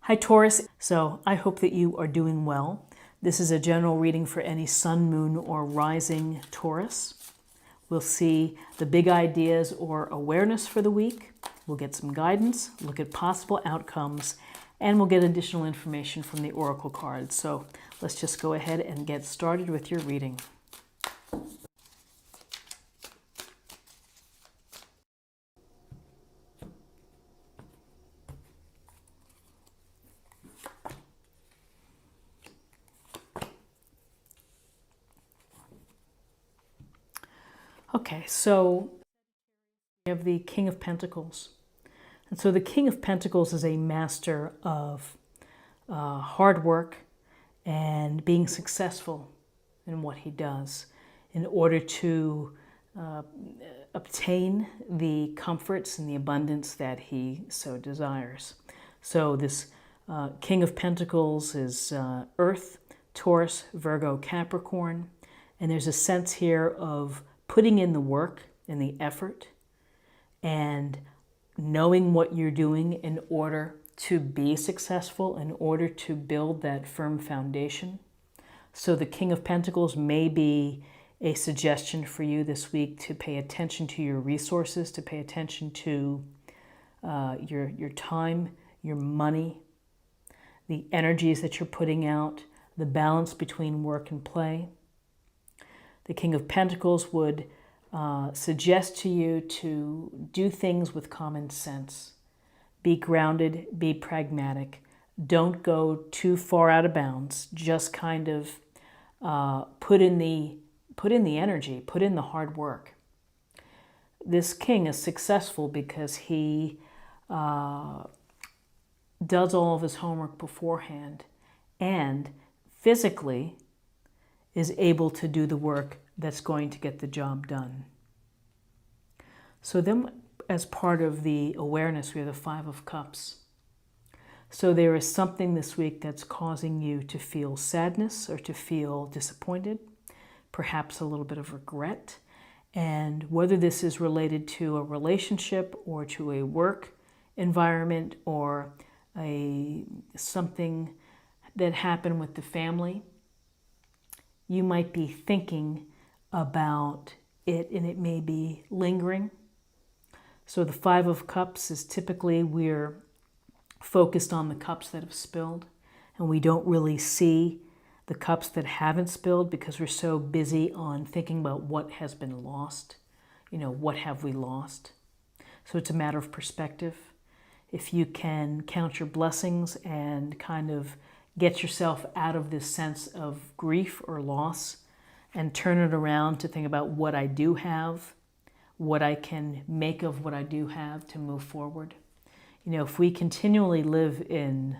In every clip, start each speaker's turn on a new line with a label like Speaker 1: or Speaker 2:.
Speaker 1: Hi Taurus, so I hope that you are doing well. This is a general reading for any sun, moon, or rising Taurus. We'll see the big ideas or awareness for the week. We'll get some guidance, look at possible outcomes, and we'll get additional information from the oracle cards. So let's just go ahead and get started with your reading. Okay, so we have the King of Pentacles. And so the King of Pentacles is a master of hard work and being successful in what he does in order to obtain the comforts and the abundance that he so desires. So this King of Pentacles is Earth, Taurus, Virgo, Capricorn, and there's a sense here of putting in the work and the effort and knowing what you're doing in order to be successful, in order to build that firm foundation. So the King of Pentacles may be a suggestion for you this week to pay attention to your resources, to pay attention to your time, your money, the energies that you're putting out, the balance between work and play. The King of Pentacles would suggest to you to do things with common sense. Be grounded, be pragmatic. Don't go too far out of bounds. Just kind of put in the energy, put in the hard work. This king is successful because he does all of his homework beforehand and physically is able to do the work that's going to get the job done. So then, as part of the awareness, we have the Five of Cups. So there is something this week that's causing you to feel sadness or to feel disappointed, perhaps a little bit of regret. And whether this is related to a relationship or to a work environment or something that happened with the family, you might be thinking about it and it may be lingering. So the Five of Cups is typically we're focused on the cups that have spilled and we don't really see the cups that haven't spilled because we're so busy on thinking about what has been lost. What have we lost? So it's a matter of perspective. If you can count your blessings and kind of get yourself out of this sense of grief or loss and turn it around to think about what I do have, what I can make of what I do have to move forward. If we continually live in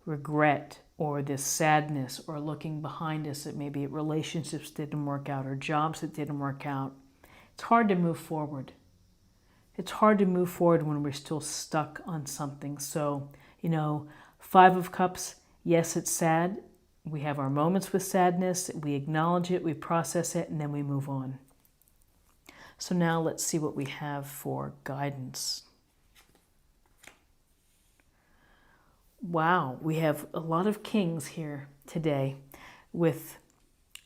Speaker 1: regret or this sadness or looking behind us that maybe relationships didn't work out or jobs that didn't work out, it's hard to move forward. It's hard to move forward when we're still stuck on something. So, Five of Cups, yes, it's sad. We have our moments with sadness. We acknowledge it, we process it, and then we move on. So now let's see what we have for guidance. Wow, we have a lot of kings here today with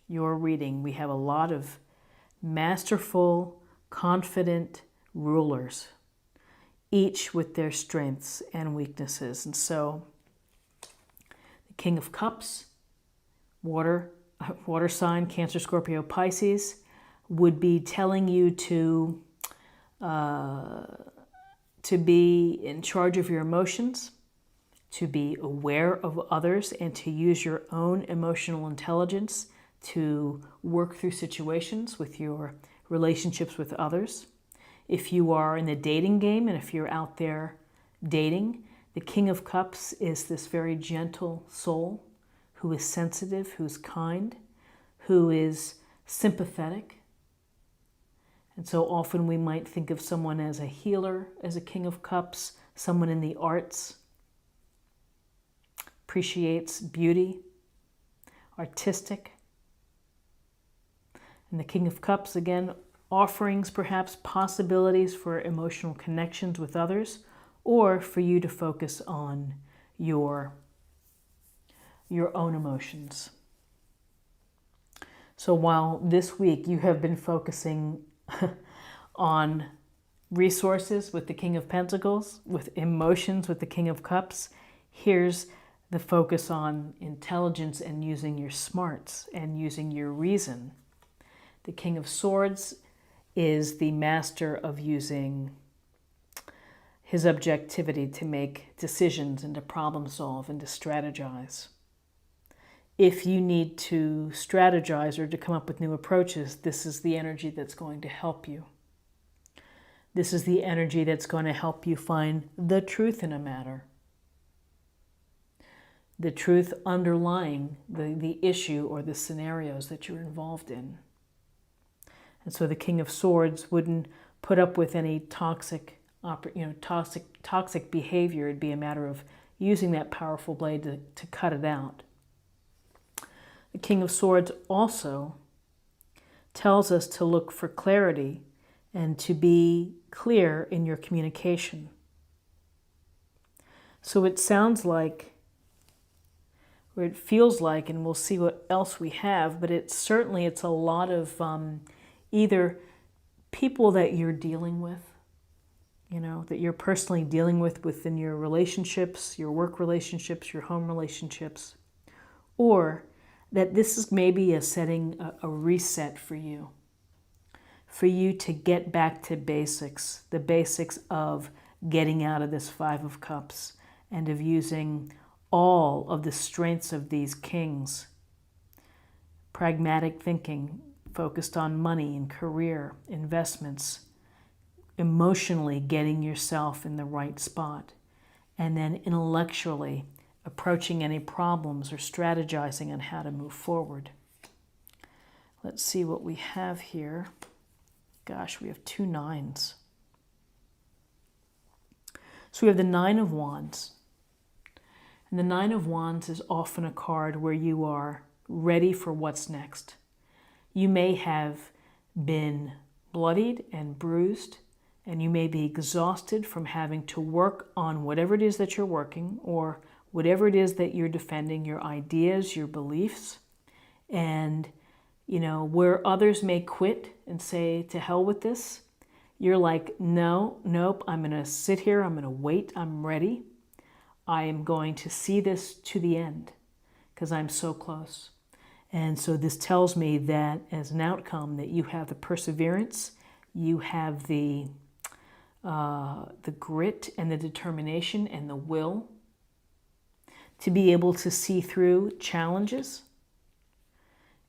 Speaker 1: your reading. We have a lot of masterful, confident rulers, each with their strengths and weaknesses. And so the King of Cups, water sign, Cancer, Scorpio, Pisces, would be telling you to be in charge of your emotions, to be aware of others, and to use your own emotional intelligence to work through situations with your relationships with others. If you are in the dating game and if you're out there dating, the King of Cups is this very gentle soul who is sensitive, who's kind, who is sympathetic. And so often we might think of someone as a healer, as a King of Cups, someone in the arts, appreciates beauty, artistic. And the King of Cups, again, offerings, perhaps possibilities for emotional connections with others, or for you to focus on your own emotions. So while this week you have been focusing on resources with the King of Pentacles, with emotions with the King of Cups, here's the focus on intelligence and using your smarts and using your reason. The King of Swords is the master of using his objectivity to make decisions and to problem solve and to strategize. If you need to strategize or to come up with new approaches, this is the energy that's going to help you. This is the energy that's going to help you find the truth in a matter. The truth underlying the issue or the scenarios that you're involved in. And so the King of Swords wouldn't put up with any toxic behavior. It'd be a matter of using that powerful blade to cut it out. The King of Swords also tells us to look for clarity and to be clear in your communication. So it sounds like, or it feels like, and we'll see what else we have, but it's a lot of either people that you're dealing with, that you're personally dealing with within your relationships, your work relationships, your home relationships, or that this is maybe a reset for you to get back to basics, the basics of getting out of this Five of Cups and of using all of the strengths of these kings. Pragmatic thinking, focused on money and career, investments, emotionally getting yourself in the right spot, and then intellectually approaching any problems or strategizing on how to move forward. Let's see what we have here. Gosh, we have 2 nines. So we have the Nine of Wands. And the Nine of Wands is often a card where you are ready for what's next. You may have been bloodied and bruised, and you may be exhausted from having to work on whatever it is that you're working, or whatever it is that you're defending, your ideas, your beliefs. And, where others may quit and say, to hell with this, you're like, nope, I'm going to sit here, I'm going to wait, I'm ready. I am going to see this to the end because I'm so close. And so this tells me that as an outcome that you have the perseverance, you have the grit and the determination and the will to be able to see through challenges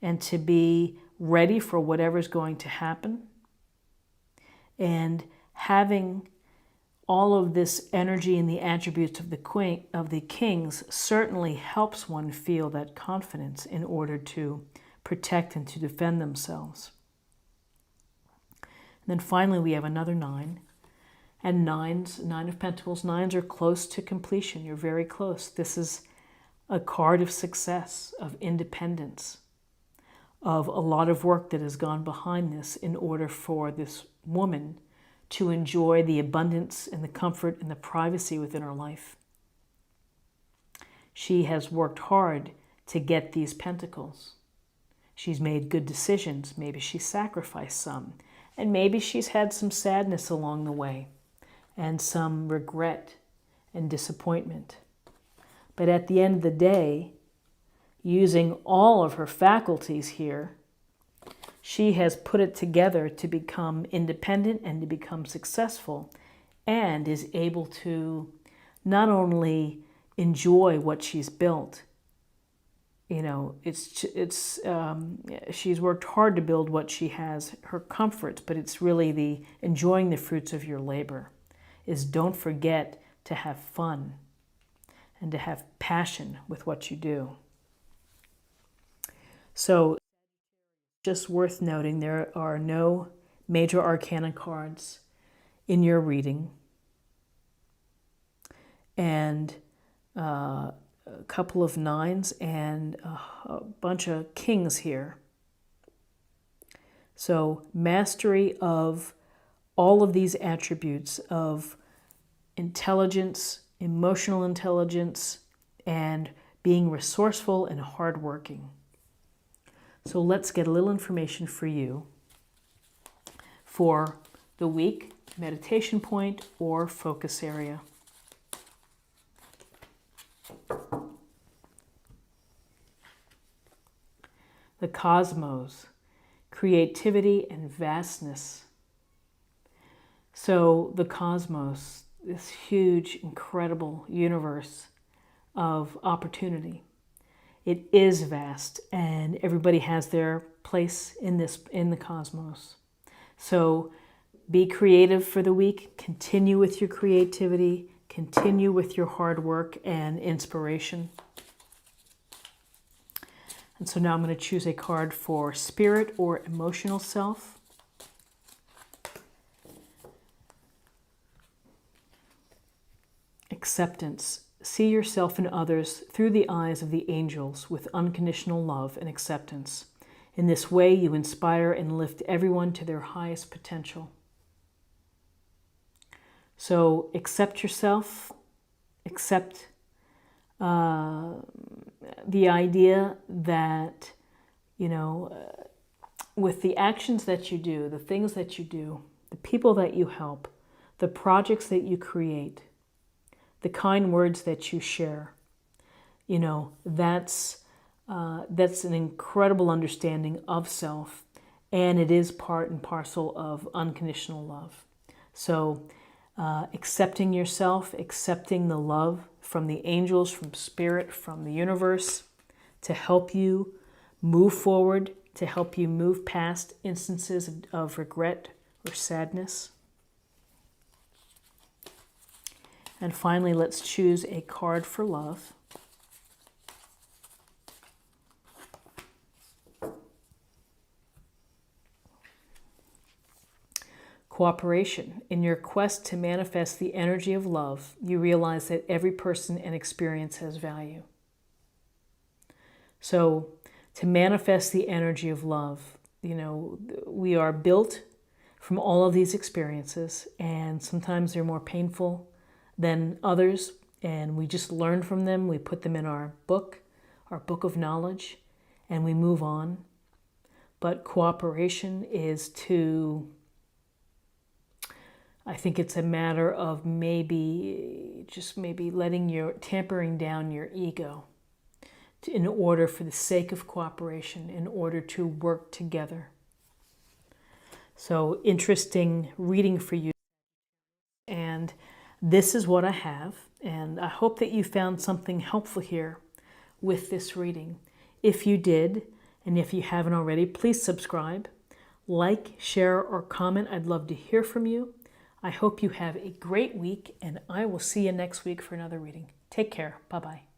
Speaker 1: and to be ready for whatever's going to happen. And having all of this energy and the attributes of the kings certainly helps one feel that confidence in order to protect and to defend themselves. And then finally we have another 9. And Nine of Pentacles, 9s are close to completion. You're very close. This is a card of success, of independence, of a lot of work that has gone behind this in order for this woman to enjoy the abundance and the comfort and the privacy within her life. She has worked hard to get these pentacles. She's made good decisions. Maybe she sacrificed some. And maybe she's had some sadness along the way and some regret and disappointment. But at the end of the day, using all of her faculties here, she has put it together to become independent and to become successful, and is able to not only enjoy what she's built. She's worked hard to build what she has, her comforts, but it's really the enjoying the fruits of your labor. Is don't forget to have fun and to have passion with what you do. So, just worth noting, there are no major arcana cards in your reading, and a couple of 9s and a bunch of kings here. So mastery of all of these attributes of intelligence, emotional intelligence, and being resourceful and hardworking. So let's get a little information for you for the week, meditation point, or focus area. The cosmos, creativity and vastness. So the cosmos, this huge, incredible universe of opportunity. It is vast, and everybody has their place in the cosmos. So be creative for the week. Continue with your creativity. Continue with your hard work and inspiration. And so now I'm going to choose a card for spirit or emotional self. Acceptance. See yourself and others through the eyes of the angels with unconditional love and acceptance. In this way, you inspire and lift everyone to their highest potential. So accept yourself, accept the idea that, with the actions that you do, the things that you do, the people that you help, the projects that you create, the kind words that you share, that's an incredible understanding of self, and it is part and parcel of unconditional love. So accepting yourself, accepting the love from the angels, from spirit, from the universe, to help you move forward, to help you move past instances of regret or sadness. And finally, let's choose a card for love. Cooperation. In your quest to manifest the energy of love, you realize that every person and experience has value. So, to manifest the energy of love, we are built from all of these experiences, and sometimes they're more painful than others, and we just learn from them. We put them in our book of knowledge, and we move on. But cooperation is I think it's a matter of maybe tampering down your ego in order, for the sake of cooperation, in order to work together. So interesting reading for you. And this is what I have. And I hope that you found something helpful here with this reading. If you did, and if you haven't already, please subscribe, like, share, or comment. I'd love to hear from you. I hope you have a great week, and I will see you next week for another reading. Take care. Bye-bye.